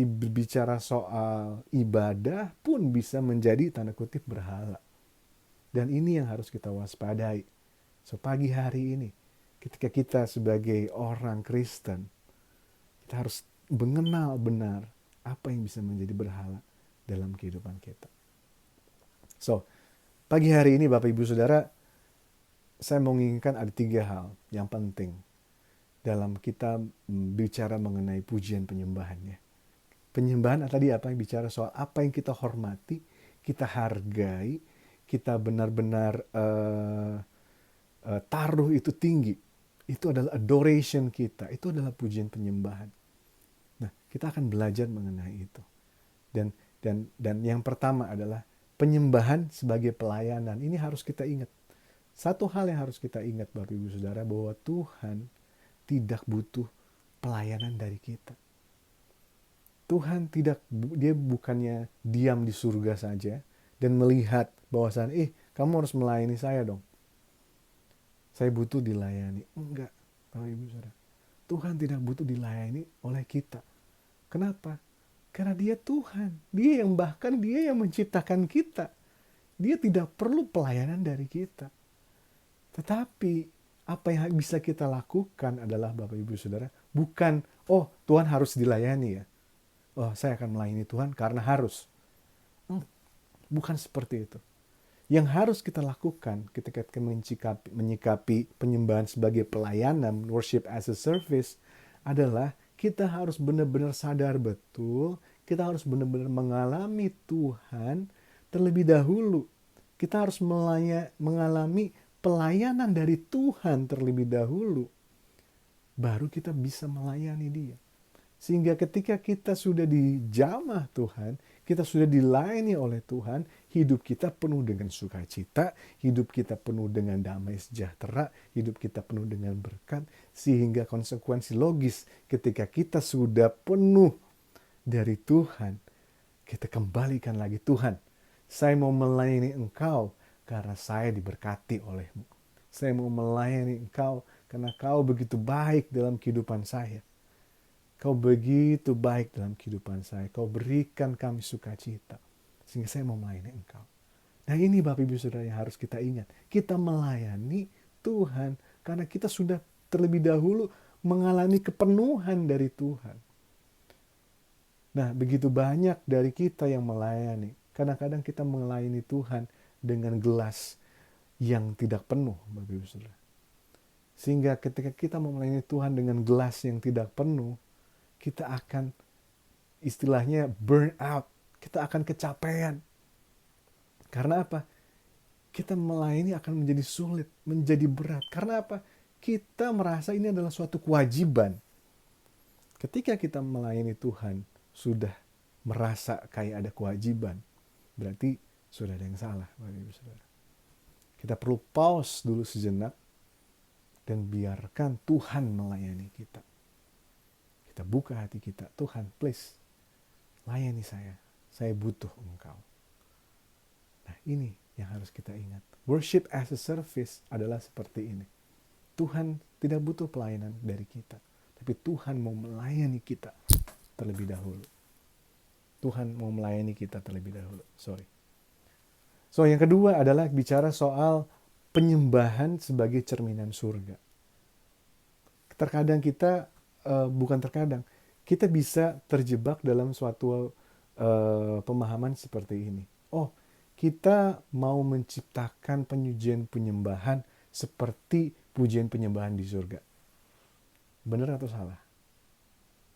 berbicara soal ibadah pun bisa menjadi tanda kutip berhala. Dan ini yang harus kita waspadai. So, pagi hari ini, ketika kita sebagai orang Kristen, kita harus mengenal benar apa yang bisa menjadi berhala dalam kehidupan kita. So, pagi hari ini Bapak Ibu Saudara, saya menginginkan ada 3 hal yang penting dalam kita bicara mengenai pujian penyembahannya. Penyembahan tadi apa yang bicara soal apa yang kita hormati, kita hargai, kita benar-benar taruh itu tinggi. Itu adalah adoration kita, itu adalah pujian penyembahan. Nah, kita akan belajar mengenai itu. Dan yang pertama adalah penyembahan sebagai pelayanan. Ini harus kita ingat. Satu hal yang harus kita ingat Bapak Ibu Saudara, bahwa Tuhan tidak butuh pelayanan dari kita. Tuhan dia bukannya diam di surga saja dan melihat bahwasannya, kamu harus melayani saya dong. Saya butuh dilayani. Enggak, Bapak Ibu Saudara. Tuhan tidak butuh dilayani oleh kita. Kenapa? Karena dia Tuhan. Dia yang menciptakan kita. Dia tidak perlu pelayanan dari kita. Tetapi apa yang bisa kita lakukan adalah, Bapak Ibu Saudara, bukan, Tuhan harus dilayani ya. Saya akan melayani Tuhan karena harus. Bukan seperti itu. Yang harus kita lakukan ketika kita menyikapi penyembahan sebagai pelayanan, worship as a service, adalah kita harus benar-benar sadar betul, kita harus benar-benar mengalami Tuhan terlebih dahulu. Kita harus mengalami pelayanan dari Tuhan terlebih dahulu. Baru kita bisa melayani Dia. Sehingga ketika kita sudah dijamah Tuhan, kita sudah dilayani oleh Tuhan, hidup kita penuh dengan sukacita, hidup kita penuh dengan damai sejahtera, hidup kita penuh dengan berkat, sehingga konsekuensi logis ketika kita sudah penuh dari Tuhan, kita kembalikan lagi, Tuhan, saya mau melayani Engkau karena saya diberkati oleh-Mu. Saya mau melayani Engkau karena Kau begitu baik dalam kehidupan saya. Kau begitu baik dalam kehidupan saya. Kau berikan kami sukacita. Sehingga saya mau melayani Engkau. Nah ini Bapak Ibu Saudara yang harus kita ingat. Kita melayani Tuhan karena kita sudah terlebih dahulu mengalami kepenuhan dari Tuhan. Nah begitu banyak dari kita yang melayani. Kadang-kadang kita melayani Tuhan dengan gelas yang tidak penuh, Bapak Ibu Saudara. Sehingga ketika kita mau melayani Tuhan dengan gelas yang tidak penuh, kita akan istilahnya burn out. Kita akan kecapean. Karena apa? Kita melayani akan menjadi sulit, menjadi berat. Karena apa? Kita merasa ini adalah suatu kewajiban. Ketika kita melayani Tuhan, sudah merasa kayak ada kewajiban, berarti sudah ada yang salah, Bapak Ibu Saudara. Kita perlu pause dulu sejenak dan biarkan Tuhan melayani kita. Kita buka hati kita, Tuhan please, layani saya. Saya butuh Engkau. Nah ini yang harus kita ingat. Worship as a service adalah seperti ini. Tuhan tidak butuh pelayanan dari kita. Tapi Tuhan mau melayani kita terlebih dahulu. Tuhan mau melayani kita terlebih dahulu. So yang kedua adalah bicara soal penyembahan sebagai cerminan surga. Terkadang kita kita bisa terjebak dalam suatu pemahaman seperti ini. Kita mau menciptakan pujian penyembahan seperti pujian penyembahan di surga. Benar atau salah?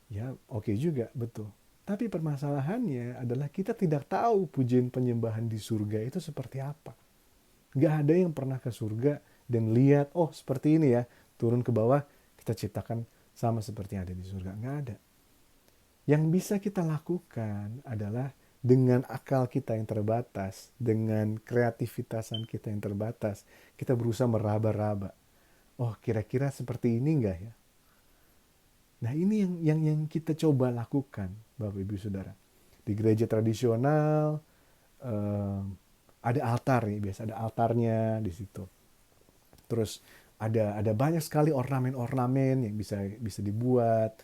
Ya, oke juga, betul. Tapi permasalahannya adalah kita tidak tahu pujian penyembahan di surga itu seperti apa. Gak ada yang pernah ke surga dan lihat, seperti ini ya, turun ke bawah, kita ciptakan sama seperti yang ada di surga. Nggak ada. Yang bisa kita lakukan adalah dengan akal kita yang terbatas, dengan kreativitasan kita yang terbatas, kita berusaha meraba-raba. Kira-kira seperti ini nggak ya? Nah ini yang kita coba lakukan, Bapak Ibu Saudara. Di gereja tradisional ada altar nih, biasa ada altarnya di situ. Terus ada banyak sekali ornamen-ornamen yang bisa dibuat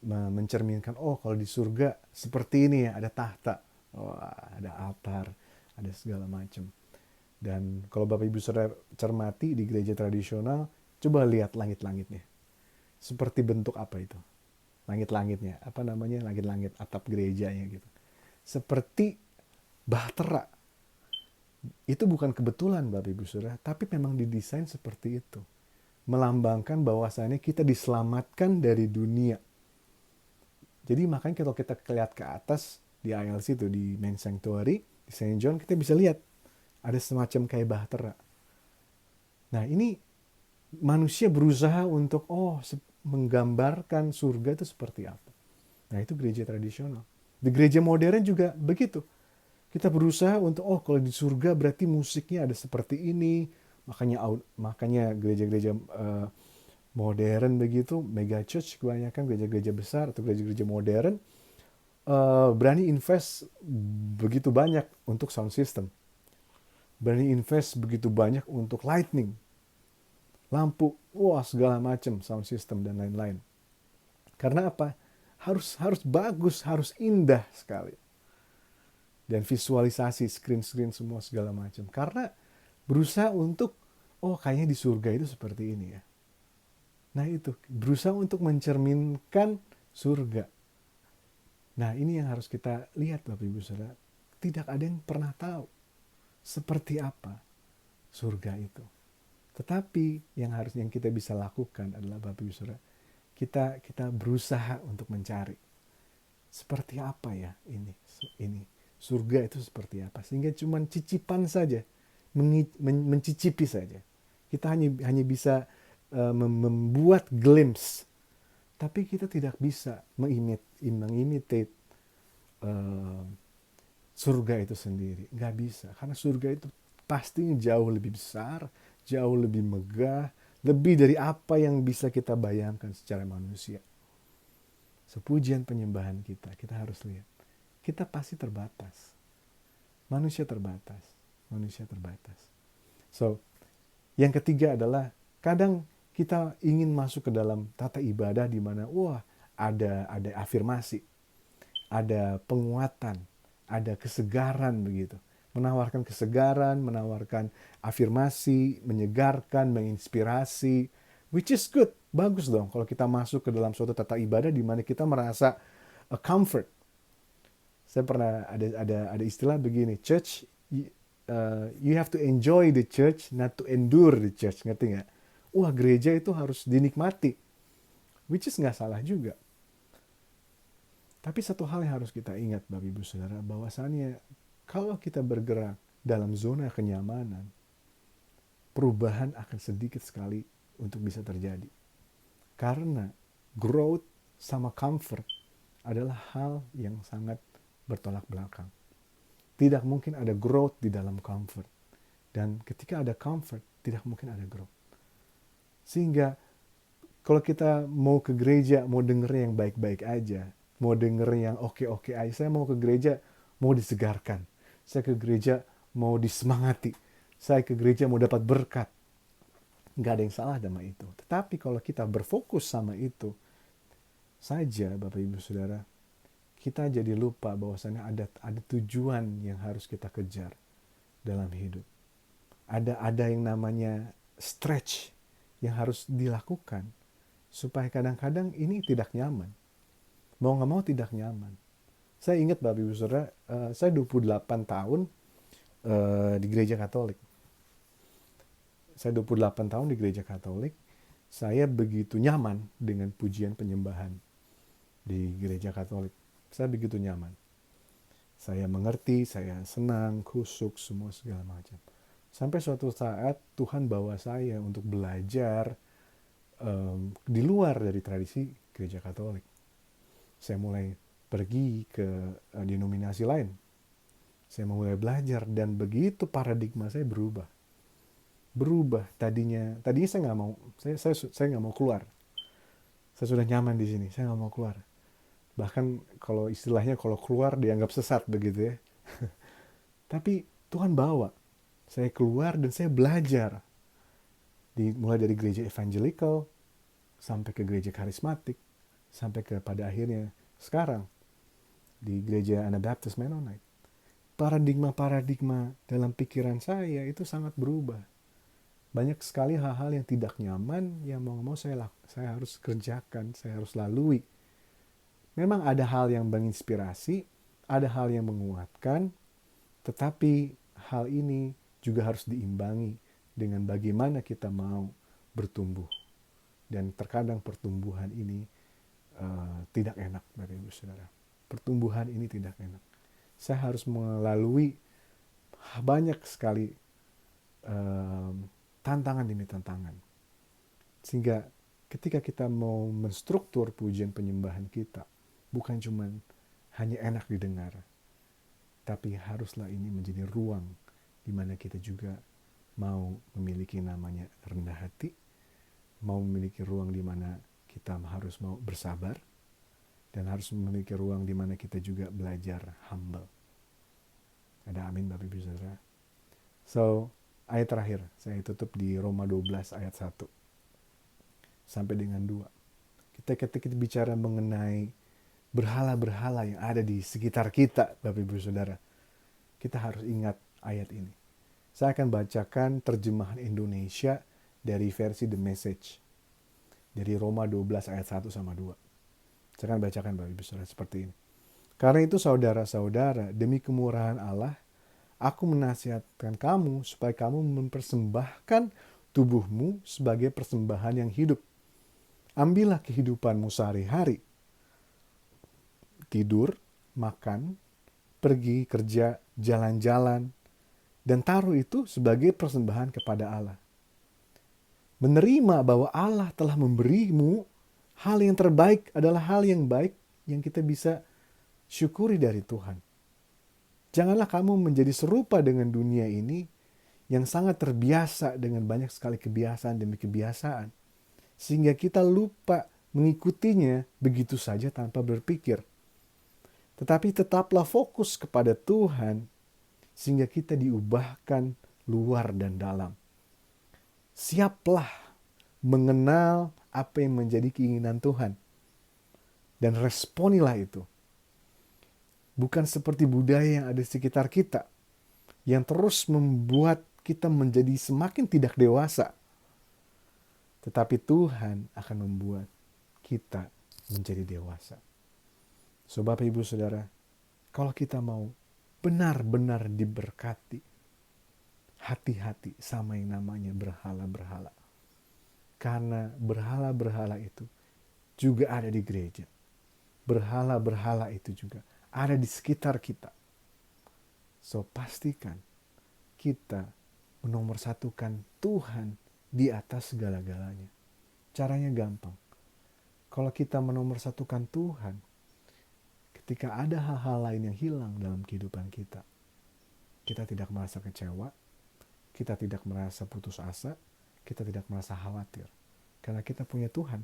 mencerminkan kalau di surga seperti ini ya, ada tahta, ada altar, ada segala macam. Dan kalau Bapak Ibu Saudara cermati di gereja tradisional, coba lihat langit-langitnya. Seperti bentuk apa itu? Langit-langitnya, apa namanya? Langit-langit atap gerejanya gitu. Seperti bahtera. Itu bukan kebetulan Bapak Ibu Saudara, tapi memang didesain seperti itu. Melambangkan bahwasannya kita diselamatkan dari dunia. Jadi makanya kalau kita lihat ke atas di ILC itu, di Main Sanctuary, di St. John, kita bisa lihat ada semacam kayak bahtera. Nah ini manusia berusaha untuk menggambarkan surga itu seperti apa. Nah itu gereja tradisional. Di gereja modern juga begitu. Kita berusaha untuk kalau di surga berarti musiknya ada seperti ini. Makanya gereja-gereja modern begitu, mega church kebanyakan gereja-gereja besar atau gereja-gereja modern berani invest begitu banyak untuk sound system, berani invest begitu banyak untuk lightning, lampu, wah segala macam sound system dan lain-lain. Karena apa? Harus bagus, harus indah sekali. Dan visualisasi, screen-screen semua segala macam. Karena berusaha untuk, oh kayaknya di surga itu seperti ini ya. Nah itu, berusaha untuk mencerminkan surga. Nah ini yang harus kita lihat Bapak Ibu Saudara. Tidak ada yang pernah tahu seperti apa surga itu. Tetapi yang kita bisa lakukan adalah Bapak Ibu Saudara, kita berusaha untuk mencari seperti apa ya ini surga itu seperti apa, sehingga cuma cicipan saja, mencicipi saja. Kita hanya bisa membuat glimpse, tapi kita tidak bisa mengimitate surga itu sendiri. Nggak bisa, karena surga itu pastinya jauh lebih besar, jauh lebih megah, lebih dari apa yang bisa kita bayangkan secara manusia. Sepujian penyembahan kita harus lihat. Kita pasti terbatas. Manusia terbatas. Manusia terbatas. So, yang ketiga adalah kadang kita ingin masuk ke dalam tata ibadah di mana ada afirmasi, ada penguatan, ada kesegaran begitu. Menawarkan kesegaran, menawarkan afirmasi, menyegarkan, menginspirasi, which is good. Bagus dong kalau kita masuk ke dalam suatu tata ibadah di mana kita merasa a comfort. Saya pernah ada istilah begini, church, you have to enjoy the church, not to endure the church, ngerti nggak? Wah gereja itu harus dinikmati, which is nggak salah juga. Tapi satu hal yang harus kita ingat Bapak Ibu Saudara, bahwasannya kalau kita bergerak dalam zona kenyamanan, perubahan akan sedikit sekali untuk bisa terjadi. Karena growth sama comfort adalah hal yang sangat bertolak belakang. Tidak mungkin ada growth di dalam comfort. Dan ketika ada comfort, tidak mungkin ada growth. Sehingga kalau kita mau ke gereja, mau denger yang baik-baik aja, mau denger yang oke-oke aja, saya mau ke gereja, mau disegarkan. Saya ke gereja, mau disemangati. Saya ke gereja, mau dapat berkat. Nggak ada yang salah sama itu. Tetapi kalau kita berfokus sama itu saja, Bapak Ibu Saudara, kita jadi lupa bahwasannya ada tujuan yang harus kita kejar dalam hidup. Ada yang namanya stretch yang harus dilakukan supaya kadang-kadang ini tidak nyaman. Mau nggak mau tidak nyaman. Saya ingat Bapak Ibu Saudara, saya 28 tahun di gereja Katolik. Saya 28 tahun di gereja Katolik. Saya begitu nyaman dengan pujian penyembahan di gereja Katolik. Saya begitu nyaman. Saya mengerti, saya senang, khusyuk, semua segala macam. Sampai suatu saat Tuhan bawa saya untuk belajar di luar dari tradisi gereja Katolik. Saya mulai pergi ke denominasi lain. Saya mulai belajar dan begitu paradigma saya berubah. Tadinya saya nggak mau, saya nggak mau keluar. Saya sudah nyaman di sini, saya nggak mau keluar. Bahkan kalau istilahnya kalau keluar dianggap sesat begitu ya. Tapi Tuhan bawa saya keluar dan saya belajar. Mulai dari gereja evangelical sampai ke gereja karismatik, sampai pada akhirnya sekarang di gereja Anabaptist Mennonite. Paradigma-paradigma dalam pikiran saya itu sangat berubah. Banyak sekali hal-hal yang tidak nyaman yang mau saya harus kerjakan, saya harus lalui. Memang ada hal yang menginspirasi, ada hal yang menguatkan, tetapi hal ini juga harus diimbangi dengan bagaimana kita mau bertumbuh. Dan terkadang pertumbuhan ini tidak enak, Bapak Ibu Saudara. Pertumbuhan ini tidak enak. Saya harus melalui banyak sekali tantangan demi tantangan. Sehingga ketika kita mau menstruktur pujian penyembahan kita, bukan cuma hanya enak didengar, tapi haruslah ini menjadi ruang di mana kita juga mau memiliki namanya rendah hati, mau memiliki ruang di mana kita harus mau bersabar, dan harus memiliki ruang di mana kita juga belajar humble. Ada amin Bapak Ibu Saudara. So, ayat terakhir saya tutup di Roma 12 ayat 1 sampai dengan 2. Ketika kita bicara mengenai berhala-berhala yang ada di sekitar kita, Bapak Ibu Saudara, kita harus ingat ayat ini. Saya akan bacakan terjemahan Indonesia dari versi The Message, dari Roma 12 ayat 1 sama 2. Saya akan bacakan Bapak Ibu Saudara seperti ini. Karena itu saudara-saudara, demi kemurahan Allah, aku menasihatkan kamu supaya kamu mempersembahkan tubuhmu sebagai persembahan yang hidup. Ambillah kehidupanmu sehari-hari. Tidur, makan, pergi kerja, jalan-jalan, dan taruh itu sebagai persembahan kepada Allah. Menerima bahwa Allah telah memberimu hal yang terbaik adalah hal yang baik yang kita bisa syukuri dari Tuhan. Janganlah kamu menjadi serupa dengan dunia ini yang sangat terbiasa dengan banyak sekali kebiasaan demi kebiasaan, sehingga kita lupa mengikutinya begitu saja tanpa berpikir. Tetapi tetaplah fokus kepada Tuhan sehingga kita diubahkan luar dan dalam. Siaplah mengenal apa yang menjadi keinginan Tuhan dan responilah itu. Bukan seperti budaya yang ada di sekitar kita yang terus membuat kita menjadi semakin tidak dewasa. Tetapi Tuhan akan membuat kita menjadi dewasa. So Bapak Ibu Saudara, kalau kita mau benar-benar diberkati, hati-hati sama yang namanya berhala-berhala. Karena berhala-berhala itu juga ada di gereja. Berhala-berhala itu juga ada di sekitar kita. So pastikan kita menomorsatukan Tuhan di atas segala-galanya. Caranya gampang. Kalau kita menomorsatukan Tuhan, ketika ada hal-hal lain yang hilang dalam kehidupan kita, kita tidak merasa kecewa, kita tidak merasa putus asa, kita tidak merasa khawatir. Karena kita punya Tuhan.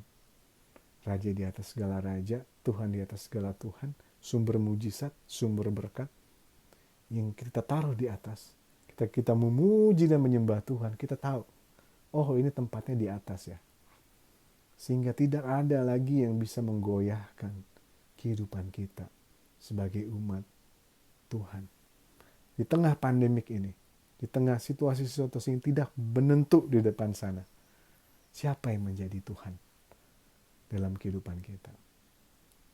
Raja di atas segala raja, Tuhan di atas segala Tuhan, sumber mujizat, sumber berkat yang kita taruh di atas. Kita memuji dan menyembah Tuhan, kita tahu, oh ini tempatnya di atas ya. Sehingga tidak ada lagi yang bisa menggoyahkan kehidupan kita sebagai umat Tuhan. Di tengah pandemik ini, di tengah situasi-situasi yang tidak menentu di depan sana, siapa yang menjadi Tuhan dalam kehidupan kita?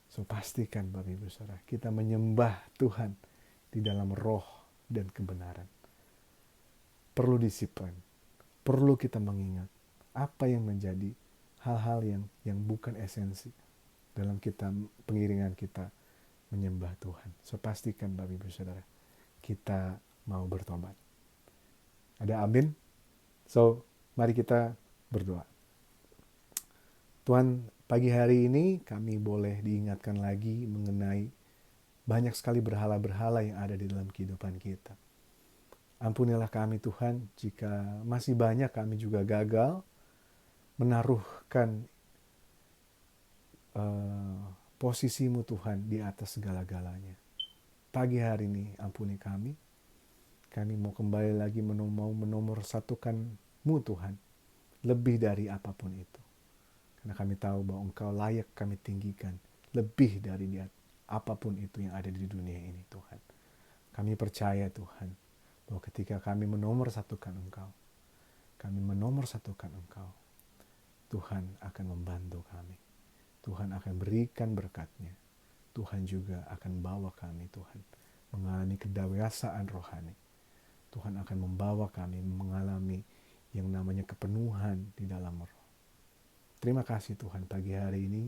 So pastikan Bapak Ibu Saudara, kita menyembah Tuhan di dalam roh dan kebenaran. Perlu disiplin, perlu kita mengingat apa yang menjadi hal-hal yang bukan esensi dalam kita pengiringan kita menyembah Tuhan. So pastikan Bapak Ibu Saudara, kita mau bertobat. Ada amin? So mari kita berdoa. Tuhan, pagi hari ini kami boleh diingatkan lagi mengenai banyak sekali berhala-berhala yang ada di dalam kehidupan kita. Ampunilah kami Tuhan jika masih banyak kami juga gagal menaruhkan posisimu Tuhan di atas segala-galanya. Pagi hari ini ampuni kami. Kami mau kembali lagi mau menomorsatukanmu Tuhan lebih dari apapun itu. Karena kami tahu bahwa Engkau layak kami tinggikan lebih dari apapun itu yang ada di dunia ini Tuhan. Kami percaya Tuhan bahwa ketika kami menomorsatukan Engkau, Tuhan akan membantu kami. Tuhan akan berikan berkat-Nya. Tuhan juga akan bawa kami Tuhan mengalami kedewasaan rohani. Tuhan akan membawa kami mengalami yang namanya kepenuhan di dalam roh. Terima kasih Tuhan pagi hari ini.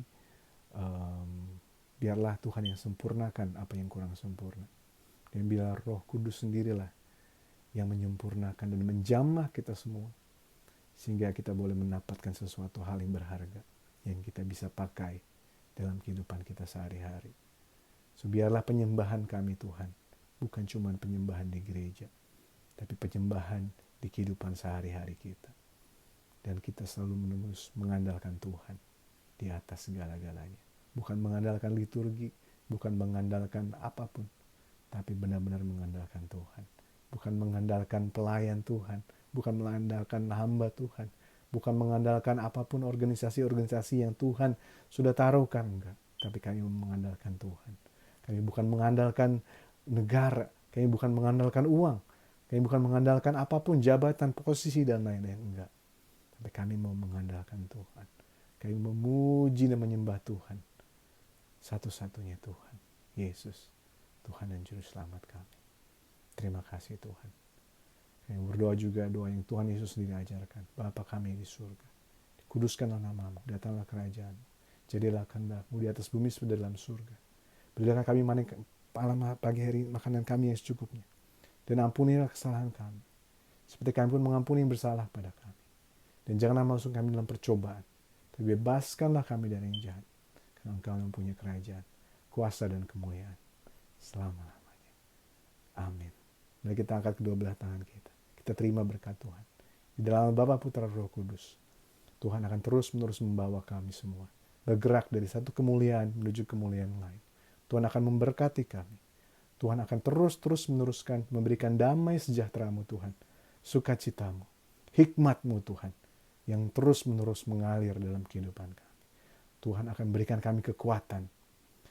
Biarlah Tuhan yang sempurnakan apa yang kurang sempurna. Dan biar Roh Kudus sendirilah yang menyempurnakan dan menjamah kita semua. Sehingga kita boleh mendapatkan sesuatu hal yang berharga yang kita bisa pakai dalam kehidupan kita sehari-hari. So biarlah penyembahan kami Tuhan bukan cuma penyembahan di gereja, tapi penyembahan di kehidupan sehari-hari kita. Dan kita selalu menerus mengandalkan Tuhan di atas segala-galanya. bukan mengandalkan liturgi, bukan mengandalkan apapun, tapi benar-benar mengandalkan Tuhan. Bukan mengandalkan pelayan Tuhan, bukan mengandalkan hamba Tuhan, bukan mengandalkan apapun organisasi-organisasi yang Tuhan sudah taruhkan, enggak. Tapi kami mengandalkan Tuhan. Kami bukan mengandalkan negara, kami bukan mengandalkan uang, kami bukan mengandalkan apapun, jabatan, posisi, dan lain-lain, enggak. Tapi kami mau mengandalkan Tuhan. Kami memuji dan menyembah Tuhan. Satu-satunya Tuhan, Yesus, Tuhan dan Juru Selamat kami. Terima kasih Tuhan. Kami berdoa juga doa yang Tuhan Yesus sendiri ajarkan. Bapa kami di surga, dikuduskanlah namamu, datanglah kerajaan, jadilah kehendakmu di atas bumi seperti dalam surga. Berilah kami pagi hari makanan kami yang secukupnya. Dan ampunilah kesalahan kami, seperti kami pun mengampuni yang bersalah pada kami. Dan janganlah masuk kami dalam percobaan, tapi bebaskanlah kami dari yang jahat. Karena Engkau mempunyai kerajaan, kuasa dan kemuliaan selama-lamanya. Amin. Mari kita angkat kedua belah tangan kita. Kita terima berkat Tuhan. Di dalam Bapa, Putra, Roh Kudus, Tuhan akan terus-menerus membawa kami semua bergerak dari satu kemuliaan menuju kemuliaan lain. Tuhan akan memberkati kami. Tuhan akan terus meneruskan memberikan damai sejahtera-Mu Tuhan, sukacita-Mu, hikmat-Mu Tuhan, yang terus-menerus mengalir dalam kehidupan kami. Tuhan akan berikan kami kekuatan,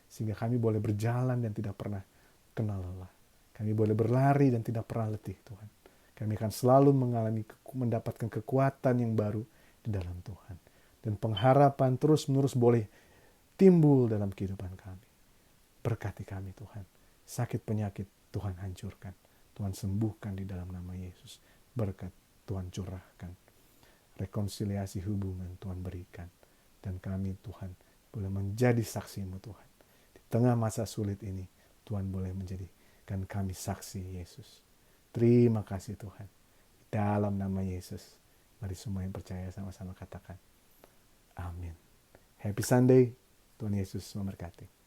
sehingga kami boleh berjalan dan tidak pernah kenal lelah. Kami boleh berlari dan tidak pernah letih Tuhan. Kami akan selalu mendapatkan kekuatan yang baru di dalam Tuhan. Dan pengharapan terus-menerus boleh timbul dalam kehidupan kami. Berkati kami Tuhan. Sakit penyakit Tuhan hancurkan. Tuhan sembuhkan di dalam nama Yesus. Berkat Tuhan curahkan. Rekonsiliasi hubungan Tuhan berikan. Dan kami Tuhan boleh menjadi saksi-Mu Tuhan. Di tengah masa sulit ini Tuhan boleh menjadikan kami saksi Yesus. Terima kasih Tuhan. Dalam nama Yesus. Mari semua yang percaya sama-sama katakan. Amin. Happy Sunday. Tuhan Yesus memberkati.